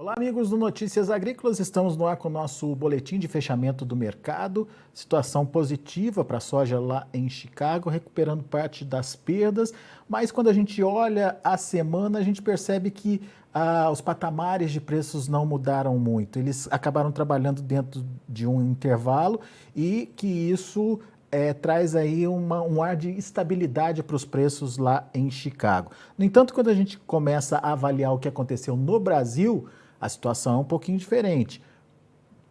Olá, amigos do Notícias Agrícolas. Estamos no ar com o nosso boletim de fechamento do mercado. Situação positiva para a soja lá em Chicago, recuperando parte das perdas. Mas quando a gente olha a semana, a gente percebe que os patamares de preços não mudaram muito. Eles acabaram trabalhando dentro de um intervalo e que isso traz aí um ar de estabilidade para os preços lá em Chicago. No entanto, quando a gente começa a avaliar o que aconteceu no Brasil, a situação é um pouquinho diferente.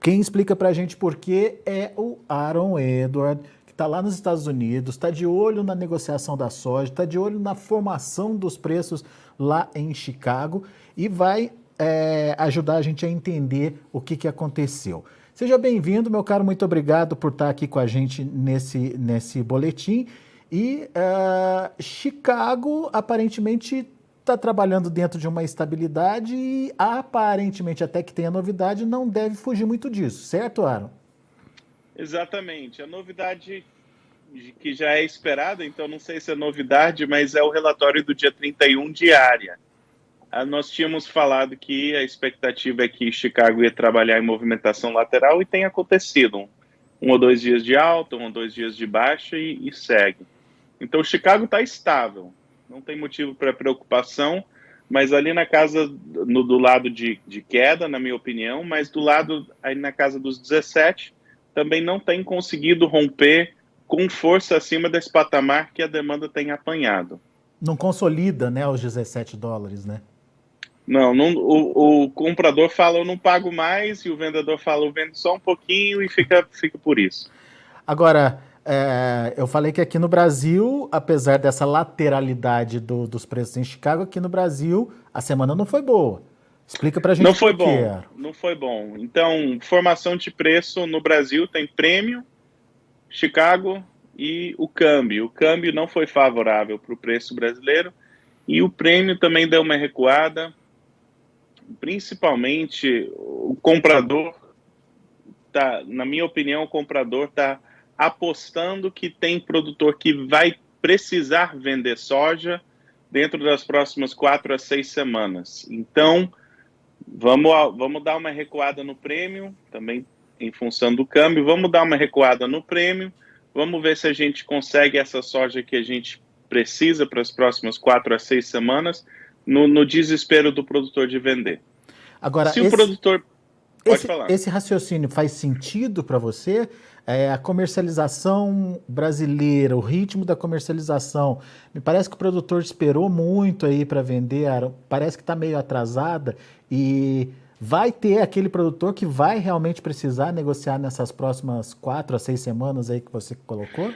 Quem explica para a gente por quê é o Aaron Edward, que está lá nos Estados Unidos, está de olho na negociação da soja, está de olho na formação dos preços lá em Chicago e vai ajudar a gente a entender o que aconteceu. Seja bem-vindo, meu caro, muito obrigado por estar aqui com a gente nesse boletim. E Chicago aparentemente está trabalhando dentro de uma estabilidade e aparentemente, até que tenha novidade, não deve fugir muito disso, certo, Aaron? Exatamente. A novidade que já é esperada, então não sei se é novidade, mas é o relatório do dia 31 diária. Nós tínhamos falado que a expectativa é que Chicago ia trabalhar em movimentação lateral e tem acontecido. Um ou dois dias de alta, um ou dois dias de baixa e segue. Então Chicago está estável, não tem motivo para preocupação, mas ali na casa, do lado de queda, na minha opinião, mas do lado, aí na casa dos 17, também não tem conseguido romper com força acima desse patamar que a demanda tem apanhado. Não consolida, né, os $17, né? Não, o comprador fala eu não pago mais e o vendedor fala eu vendo só um pouquinho e fica por isso. Agora, eu falei que aqui no Brasil, apesar dessa lateralidade dos preços em Chicago, aqui no Brasil a semana não foi boa. Explica pra gente não foi por quê. Não foi bom. Então, formação de preço no Brasil tem prêmio, Chicago e o câmbio. O câmbio não foi favorável para o preço brasileiro e o prêmio também deu uma recuada. Principalmente o comprador na minha opinião, o comprador está apostando que tem produtor que vai precisar vender soja dentro das próximas 4 a 6 semanas. Então, vamos dar uma recuada no prêmio, também em função do câmbio, vamos dar uma recuada no prêmio, vamos ver se a gente consegue essa soja que a gente precisa para as próximas 4 a 6 semanas, no desespero do produtor de vender. Agora, se o produtor... Pode falar. Esse raciocínio faz sentido para você? A comercialização brasileira, o ritmo da comercialização, me parece que o produtor esperou muito aí para vender, parece que está meio atrasada e vai ter aquele produtor que vai realmente precisar negociar nessas próximas 4 a 6 semanas aí que você colocou?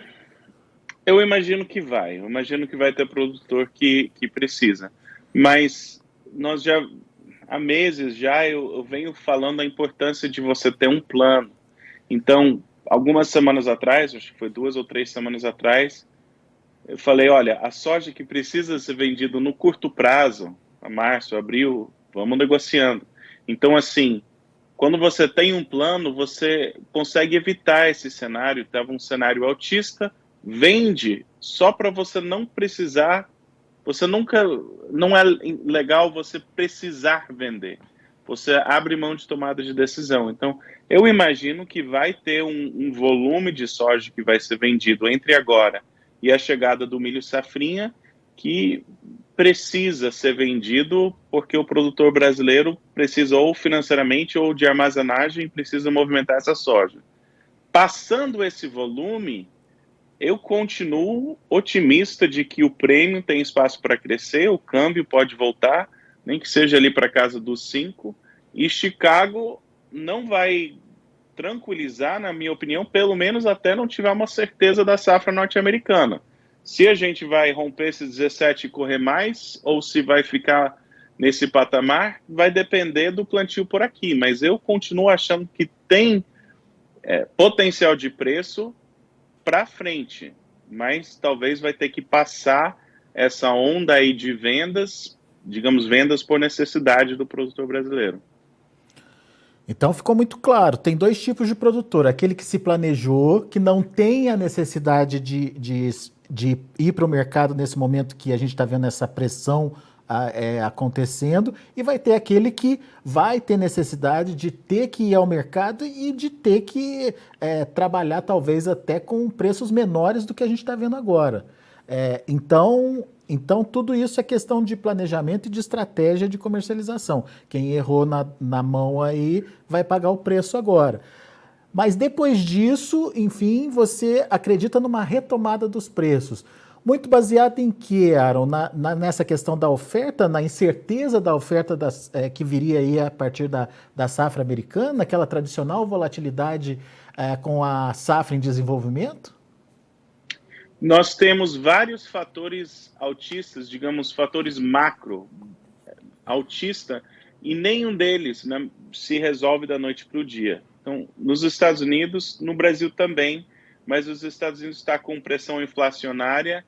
Eu imagino que vai. Eu imagino que vai ter produtor que precisa. Mas nós já, há meses já, eu venho falando a importância de você ter um plano. Então, algumas semanas atrás, acho que foi 2 ou 3 semanas atrás, eu falei, olha, a soja que precisa ser vendida no curto prazo, a março, abril, vamos negociando. Então, assim, quando você tem um plano, você consegue evitar esse cenário. Estava um cenário altista, vende só para você não precisar, não é legal você precisar vender. Você abre mão de tomada de decisão. Então, eu imagino que vai ter um volume de soja que vai ser vendido entre agora e a chegada do milho safrinha, que precisa ser vendido porque o produtor brasileiro precisa ou financeiramente ou de armazenagem, precisa movimentar essa soja. Passando esse volume, eu continuo otimista de que o prêmio tem espaço para crescer, o câmbio pode voltar, nem que seja ali para casa dos 5, e Chicago não vai tranquilizar, na minha opinião, pelo menos até não tiver uma certeza da safra norte-americana. Se a gente vai romper esse 17 e correr mais, ou se vai ficar nesse patamar, vai depender do plantio por aqui, mas eu continuo achando que tem potencial de preço para frente, mas talvez vai ter que passar essa onda aí de vendas, digamos, vendas por necessidade do produtor brasileiro. Então ficou muito claro, tem 2 tipos de produtor, aquele que se planejou, que não tem a necessidade de ir para o mercado nesse momento que a gente está vendo essa pressão acontecendo, e vai ter aquele que vai ter necessidade de ter que ir ao mercado e de ter que trabalhar talvez até com preços menores do que a gente está vendo agora. Então, tudo isso é questão de planejamento e de estratégia de comercialização. Quem errou na mão aí vai pagar o preço agora. Mas depois disso, enfim, você acredita numa retomada dos preços. Muito baseado em que, Aaron? Nessa questão da oferta, na incerteza da oferta que viria aí a partir da safra americana, aquela tradicional volatilidade com a safra em desenvolvimento? Nós temos vários fatores altistas, digamos, fatores macro altista, e nenhum deles, né, se resolve da noite para o dia. Então, nos Estados Unidos, no Brasil também, mas os Estados Unidos está com pressão inflacionária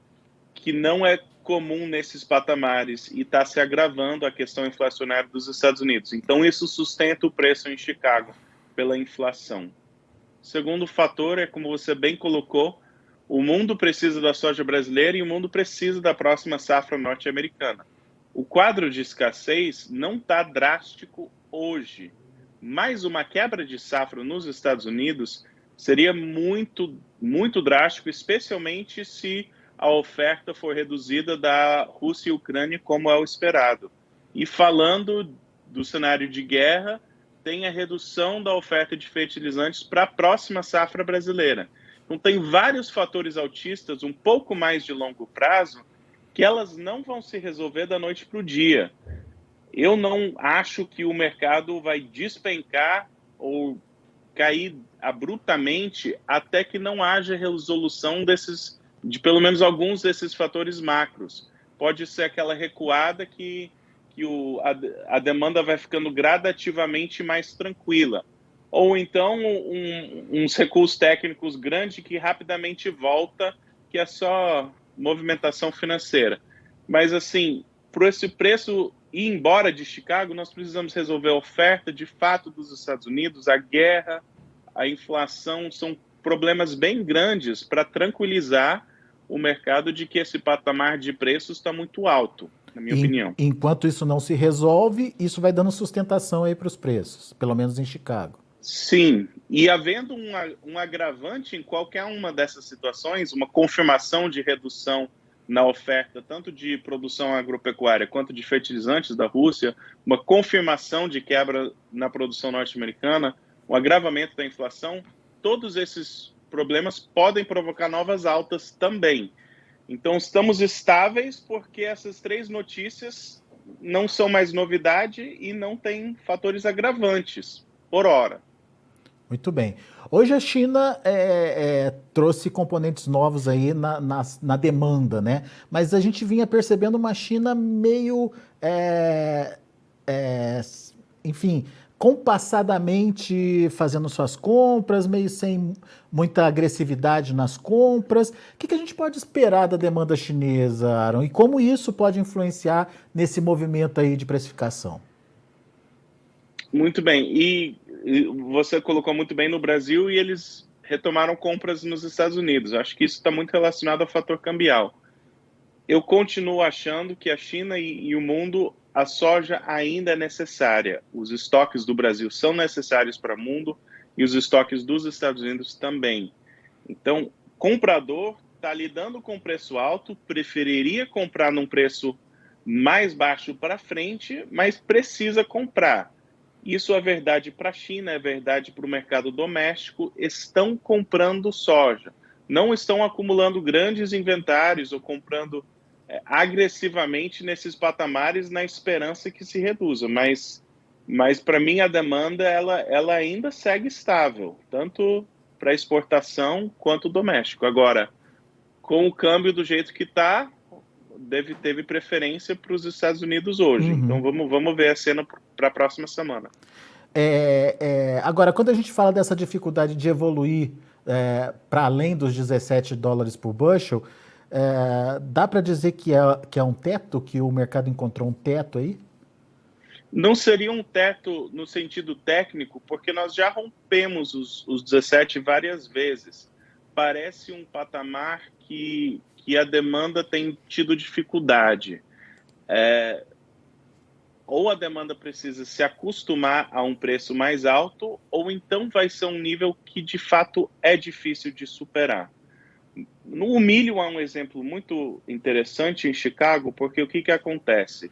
que não é comum nesses patamares e está se agravando a questão inflacionária dos Estados Unidos. Então, isso sustenta o preço em Chicago pela inflação. O segundo fator é, como você bem colocou, o mundo precisa da soja brasileira e o mundo precisa da próxima safra norte-americana. O quadro de escassez não está drástico hoje, mas uma quebra de safra nos Estados Unidos seria muito, muito drástico, especialmente se a oferta for reduzida da Rússia e Ucrânia, como é o esperado. E falando do cenário de guerra, tem a redução da oferta de fertilizantes para a próxima safra brasileira. Então, tem vários fatores altistas, um pouco mais de longo prazo, que elas não vão se resolver da noite para o dia. Eu não acho que o mercado vai despencar ou cair abruptamente até que não haja resolução de pelo menos alguns desses fatores macros. Pode ser aquela recuada que a demanda vai ficando gradativamente mais tranquila. Ou então uns recursos técnicos grandes que rapidamente volta, que é só movimentação financeira. Mas, assim, para esse preço ir embora de Chicago, nós precisamos resolver a oferta, de fato, dos Estados Unidos, a guerra, a inflação, são problemas bem grandes para tranquilizar o mercado de que esse patamar de preços está muito alto, na minha opinião. Enquanto isso não se resolve, isso vai dando sustentação aí para os preços, pelo menos em Chicago. Sim, e havendo um agravante em qualquer uma dessas situações, uma confirmação de redução na oferta, tanto de produção agropecuária quanto de fertilizantes da Rússia, uma confirmação de quebra na produção norte-americana, um agravamento da inflação, todos esses problemas podem provocar novas altas também. Então, estamos estáveis porque essas três notícias não são mais novidade e não têm fatores agravantes, por hora. Muito bem. Hoje a China trouxe componentes novos aí na demanda, né? Mas a gente vinha percebendo uma China meio, enfim, compassadamente fazendo suas compras, meio sem muita agressividade nas compras. O que a gente pode esperar da demanda chinesa, Aaron? E como isso pode influenciar nesse movimento aí de precificação? Muito bem. E você colocou muito bem no Brasil e eles retomaram compras nos Estados Unidos. Acho que isso está muito relacionado ao fator cambial. Eu continuo achando que a China e o mundo, a soja ainda é necessária. Os estoques do Brasil são necessários para o mundo e os estoques dos Estados Unidos também. Então, comprador está lidando com preço alto, preferiria comprar num preço mais baixo para frente, mas precisa comprar. Isso é verdade para a China, é verdade para o mercado doméstico. Estão comprando soja. Não estão acumulando grandes inventários ou comprando agressivamente nesses patamares na esperança que se reduza. Mas para mim, a demanda ela ainda segue estável, tanto para exportação quanto doméstico. Agora, com o câmbio do jeito que está, teve preferência para os Estados Unidos hoje. Uhum. Então, vamos ver a cena para a próxima semana. Agora, quando a gente fala dessa dificuldade de evoluir para além dos $17 por bushel, dá para dizer que é um teto, que o mercado encontrou um teto aí? Não seria um teto no sentido técnico, porque nós já rompemos os 17 várias vezes. Parece um patamar que a demanda tem tido dificuldade. ou a demanda precisa se acostumar a um preço mais alto, ou então vai ser um nível que de fato é difícil de superar. No milho há um exemplo muito interessante em Chicago, porque o que acontece?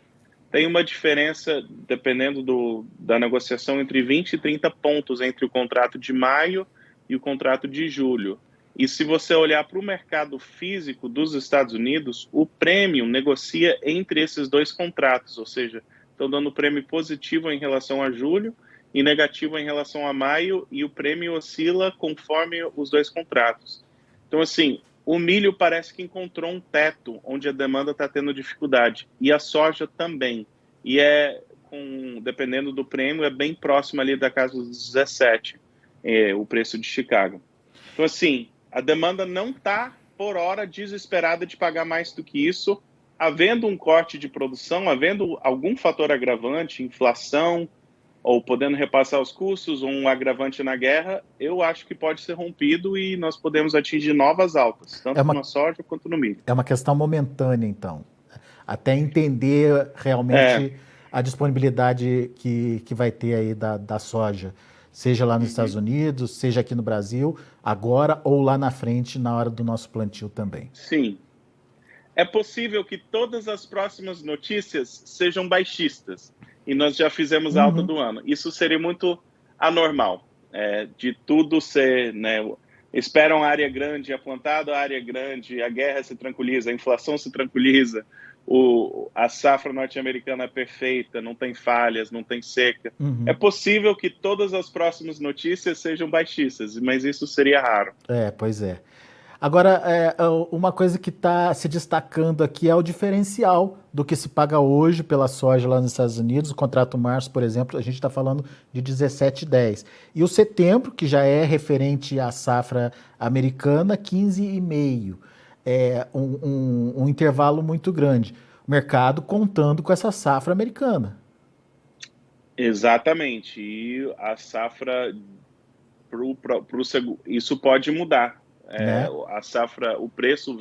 Tem uma diferença, dependendo da negociação, entre 20 e 30 pontos entre o contrato de maio e o contrato de julho. E se você olhar para o mercado físico dos Estados Unidos, o prêmio negocia entre esses dois contratos, ou seja, estão dando prêmio positivo em relação a julho e negativo em relação a maio, e o prêmio oscila conforme os dois contratos. Então, assim, o milho parece que encontrou um teto onde a demanda está tendo dificuldade, e a soja também. E dependendo do prêmio, é bem próximo ali da casa dos 17, o preço de Chicago. Então, assim, a demanda não está, por hora, desesperada de pagar mais do que isso. Havendo um corte de produção, havendo algum fator agravante, inflação, ou podendo repassar os custos, ou um agravante na guerra, eu acho que pode ser rompido e nós podemos atingir novas altas, tanto na soja quanto no milho. É uma questão momentânea, então, até entender realmente a disponibilidade que vai ter aí da soja, seja lá nos Estados Unidos, seja aqui no Brasil, agora ou lá na frente, na hora do nosso plantio também. Sim. É possível que todas as próximas notícias sejam baixistas, e nós já fizemos a alta do ano. Isso seria muito anormal, de tudo ser, né, esperam a área grande, é plantado a área grande, a guerra se tranquiliza, a inflação se tranquiliza, a safra norte-americana é perfeita, não tem falhas, não tem seca. É possível que todas as próximas notícias sejam baixistas, mas isso seria raro. Pois é. Agora, uma coisa que está se destacando aqui é o diferencial do que se paga hoje pela soja lá nos Estados Unidos. O contrato março, por exemplo, a gente está falando de 17,10. E o setembro, que já é referente à safra americana, 15,5. É um intervalo muito grande. O mercado contando com essa safra americana. Exatamente. E a safra, isso pode mudar. A safra, o preço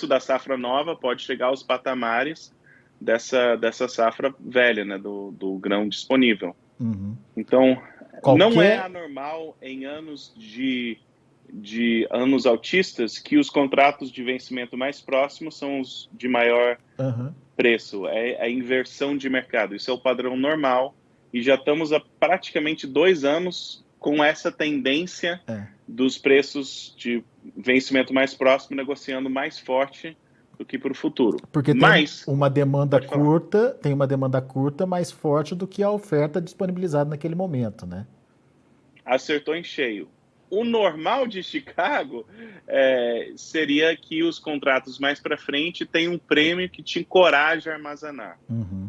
da safra nova pode chegar aos patamares dessa safra velha, né, do grão disponível. Então, não é anormal em anos de anos altistas que os contratos de vencimento mais próximos são os de maior preço. É a inversão de mercado. Isso é o padrão normal, e já estamos há praticamente 2 anos com essa tendência dos preços de vencimento mais próximo negociando mais forte do que para o futuro. Porque tem uma demanda curta mais forte do que a oferta disponibilizada naquele momento, né? Acertou em cheio. O normal de Chicago seria que os contratos mais para frente têm um prêmio que te encoraja a armazenar.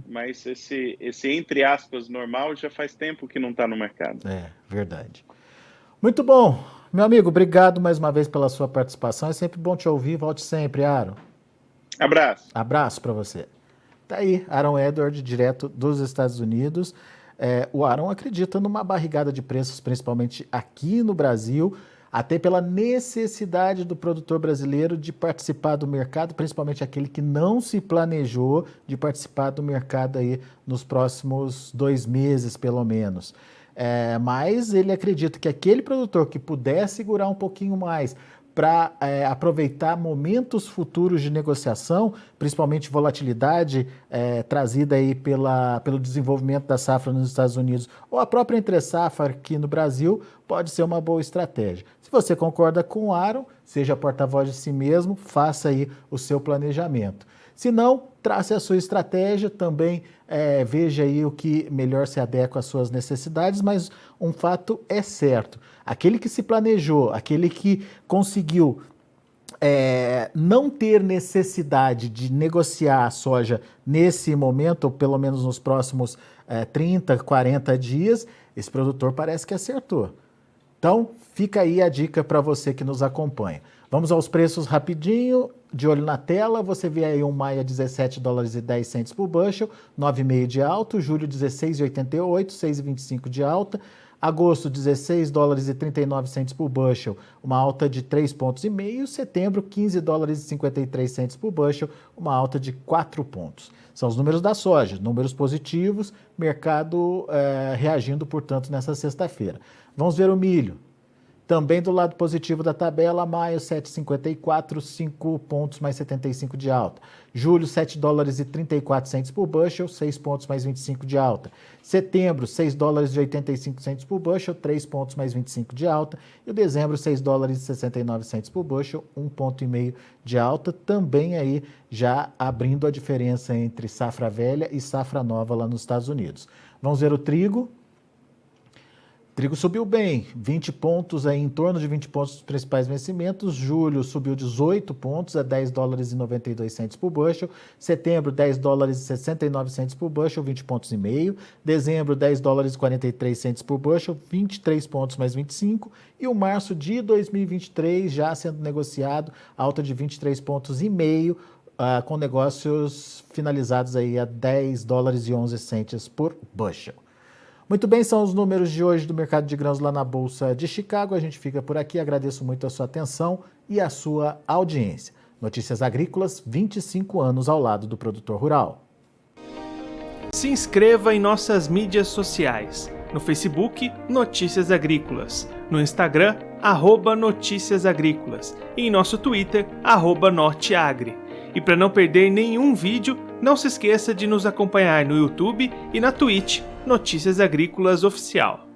Mas esse, entre aspas, normal já faz tempo que não está no mercado. É, verdade. Muito bom. Meu amigo, obrigado mais uma vez pela sua participação. É sempre bom te ouvir. Volte sempre, Aaron. Abraço. Abraço para você. Tá aí, Aaron Edward, direto dos Estados Unidos. O Aaron acredita numa barrigada de preços, principalmente aqui no Brasil, até pela necessidade do produtor brasileiro de participar do mercado, principalmente aquele que não se planejou de participar do mercado aí nos próximos 2 meses, pelo menos. Mas ele acredita que aquele produtor que puder segurar um pouquinho mais para aproveitar momentos futuros de negociação, principalmente volatilidade trazida aí pelo desenvolvimento da safra nos Estados Unidos ou a própria entre-safra aqui no Brasil, pode ser uma boa estratégia. Se você concorda com o Aaron, seja porta-voz de si mesmo, faça aí o seu planejamento. Se não, trace a sua estratégia, também veja aí o que melhor se adequa às suas necessidades, mas um fato é certo. Aquele que se planejou, aquele que conseguiu não ter necessidade de negociar a soja nesse momento, ou pelo menos nos próximos 30, 40 dias, esse produtor parece que acertou. Então, fica aí a dica para você que nos acompanha. Vamos aos preços rapidinho, de olho na tela. Você vê aí um maio a $17,10 por bushel, 9,5 de alta, julho 16,88, 6,25 de alta, Agosto, 16 dólares e 39 centes por bushel, uma alta de 3,5 pontos. Setembro, 15 dólares e 53 centes por bushel, uma alta de 4 pontos. São os números da soja, números positivos, mercado reagindo, portanto, nessa sexta-feira. Vamos ver o milho. Também do lado positivo da tabela, maio 7,54, 5 pontos mais 75 de alta. Julho, 7 dólares e 34 centes por bushel, 6 pontos mais 25 de alta. Setembro, 6 dólares e 85 centes por bushel, 3 pontos mais 25 de alta. E o dezembro, 6 dólares e 69 centes por bushel, 1,5 ponto de alta. Também aí já abrindo a diferença entre safra velha e safra nova lá nos Estados Unidos. Vamos ver o trigo. Trigo subiu bem, 20 pontos, em torno de 20 pontos dos principais vencimentos. Julho subiu 18 pontos, a 10 dólares e 92 centes por bushel. Setembro, 10 dólares e 69 centes por bushel, 20 pontos e meio. Dezembro, 10 dólares e 43 centes por bushel, 23 pontos mais 25. E o março de 2023 já sendo negociado, alta de 23 pontos e meio, com negócios finalizados aí a 10 dólares e 11 centes por bushel. Muito bem, são os números de hoje do mercado de grãos lá na Bolsa de Chicago. A gente fica por aqui, agradeço muito a sua atenção e a sua audiência. Notícias Agrícolas, 25 anos ao lado do produtor rural. Se inscreva em nossas mídias sociais. No Facebook, Notícias Agrícolas. No Instagram, @Notícias Agrícolas. E em nosso Twitter, @Norteagri. E para não perder nenhum vídeo, não se esqueça de nos acompanhar no YouTube e na Twitch, Notícias Agrícolas Oficial.